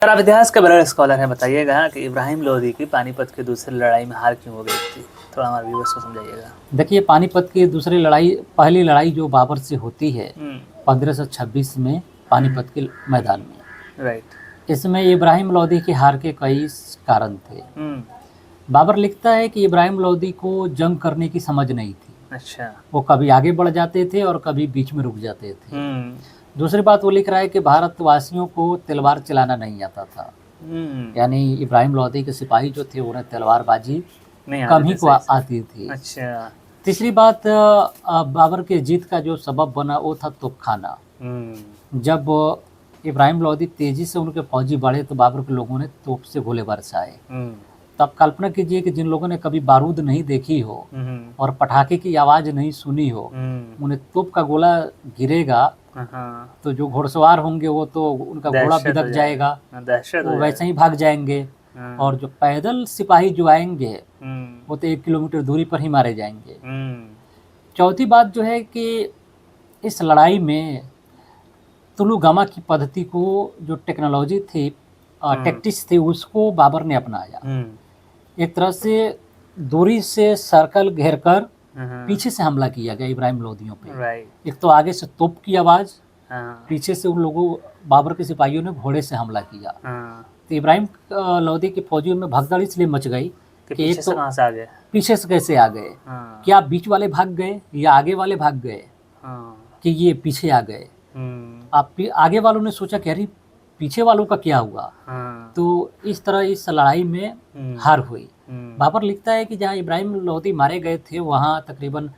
Sir, आप इतिहास के बड़े स्कॉलर हैं, बताइएगा कि इब्राहिम लोदी की पानीपत की दूसरी लड़ाई में हार क्यों हो गई थी? थोड़ा हमारे व्यूअर्स को समझाइएगा। देखिए, पानीपत की दूसरी लड़ाई, पहली लड़ाई जो बाबर से होती है 1526 में पानीपत के मैदान में। राइट। इसमें इब्राहिम लोदी की हार के कई कारण थे। बाबर लिखता है कि इब्राहिम लोदी को जंग करने की समझ नहीं थी। अच्छा। वो कभी आगे बढ़ जाते थे और कभी बीच में रुक जाते थे। दूसरी बात वो लिख रहा है कि भारतवासियों को तलवार चलाना नहीं आता था। यानी इब्राहिम लोदी के सिपाही जो थे उन्हें तलवारबाजी कम ही को आती थी। अच्छा। तीसरी बात, बाबर के जीत का जो सबब बना वो था तोपखाना। जब इब्राहिम लोदी तेजी से उनके फौजी बढ़े तो बाबर के लोगों ने तोप से गोले बरसाए। तो आप कल्पना कीजिए कि जिन लोगों ने कभी बारूद नहीं देखी हो और पटाखे की आवाज़ नहीं सुनी हो, उन्हें तोप का गोला गिरेगा तो जो घुड़सवार होंगे वो तो उनका घोड़ा बिदक जाएगा, वो वैसे ही भाग जाएंगे। और जो पैदल सिपाही जो आएंगे वो तो 1 किलोमीटर दूरी पर ही मारे जाएंगे। चौथी बात जो है कि इस लड़ाई में तुलुगामा की पद्धति को, जो टेक्नोलॉजी थी, टैक्टिक्स थे, उसको बाबर ने अपनाया। एक तरह से दूरी से सर्कल घेर कर पीछे से हमला किया गया इब्राहिम लोदियों पे। एक तो आगे से तोप की आवाज़, पीछे से उन लोगों बाबर के सिपाहियों ने घोड़े से हमला किया। तो इब्राहिम लोदी के फौजियों में भगदड़ इसलिए मच गई कि एक तो कहाँ से आ गए, पीछे से कैसे आ गए, क्या बीच वाले भाग गए या आगे वाले भाग गए, कि ये पीछे आ गए। आगे वालों ने सोचा कि अरे पीछे वालों का क्या हुआ। तो इस तरह इस लड़ाई में हार हुई। बाबर लिखता है कि जहाँ इब्राहिम लोदी मारे गए थे वहाँ तकरीबन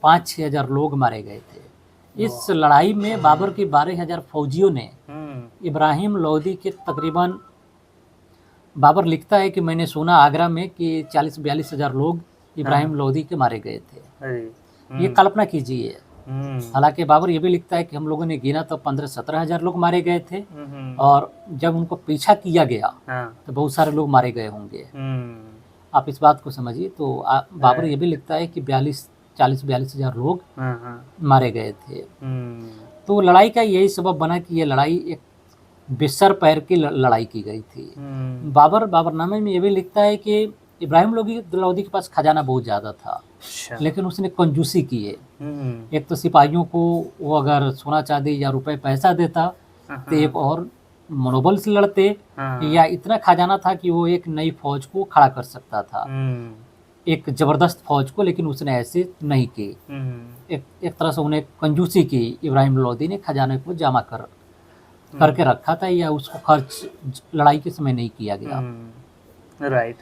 5-6 हज़ार लोग मारे गए थे। इस लड़ाई में बाबर के 12,000 फौजियों ने इब्राहिम लोदी के तकरीबन, बाबर लिखता है कि मैंने सुना आगरा में कि 40-42 हज़ार लोग इब्राहिम लोदी के मारे गए थे। ये कल्पना कीजिए। हालांकि बाबर ये भी लिखता है कि हम लोगों ने गिना तो 15-17 हज़ार लोग मारे गए थे और जब उनको पीछा किया गया तो बहुत सारे लोग मारे गए होंगे। आप इस बात को समझिए। तो बाबर ये भी लिखता है कि 40-42 हज़ार लोग मारे गए थे। तो लड़ाई का यही सबब बना कि ये लड़ाई एक बेसर पैर की लड़ाई की गई थी। बाबरनामे में ये भी लिखता है कि इब्राहिम लोदी के पास खजाना बहुत ज़्यादा था, लेकिन उसने कंजूसी की है। एक तो सिपाहियों को वो अगर सोना चांदी या रुपए पैसा देता तो एक और मनोबल से लड़ते, या इतना खजाना था कि वो एक नई फौज को खड़ा कर सकता था, एक जबरदस्त फौज को, लेकिन उसने ऐसे नहीं की। एक तरह से उन्हें कंजूसी की। इब्राहिम लोदी ने खजाने को जमा करके रखा था, या उसको खर्च लड़ाई के समय नहीं किया गया। राइट।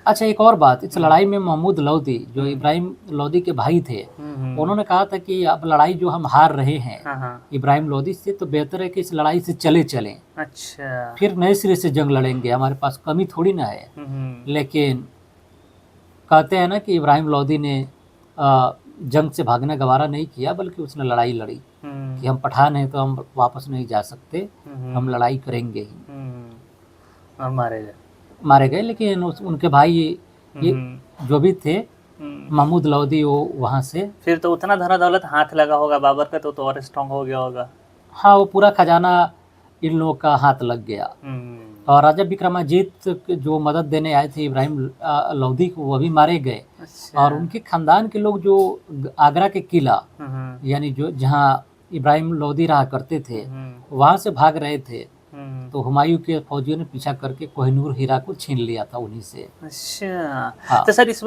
अच्छा, एक और बात, इस लड़ाई में महमूद लोदी जो इब्राहिम लोदी के भाई थे, उन्होंने कहा था कि अब लड़ाई जो हम हार रहे हैं इब्राहिम लोदी से, तो बेहतर है कि इस लड़ाई से चले चलें। अच्छा। फिर नए सिरे से जंग लड़ेंगे, हमारे पास कमी थोड़ी ना है। लेकिन कहते हैं ना कि इब्राहिम लोदी ने जंग से भागना गवारा नहीं किया, बल्कि उसने लड़ाई लड़ी कि हम पठान हैं तो हम वापस नहीं जा सकते, हम लड़ाई करेंगे ही। और मारे गए। लेकिन उनके भाई ये जो भी थे महमूद लोदी, वो वहाँ से फिर तो उतना धन दौलत हाथ लगा होगा बाबर का, तो और स्ट्रांग हो गया होगा। हाँ, वो पूरा खजाना इन लोगों का हाथ लग गया। और राजा विक्रमाजीत जो मदद देने आए थे इब्राहिम लोदी को, वो भी मारे गए। और उनके खानदान के लोग जो आगरा के किला, यानी जो जहाँ इब्राहिम लोदी रहा करते थे, वहाँ से भाग रहे थे, तो हुमायूं के फौजियों ने पीछा करके कोहिनूर हीरा को छीन लिया था उन्हीं से। अच्छा। हाँ। तो सर इस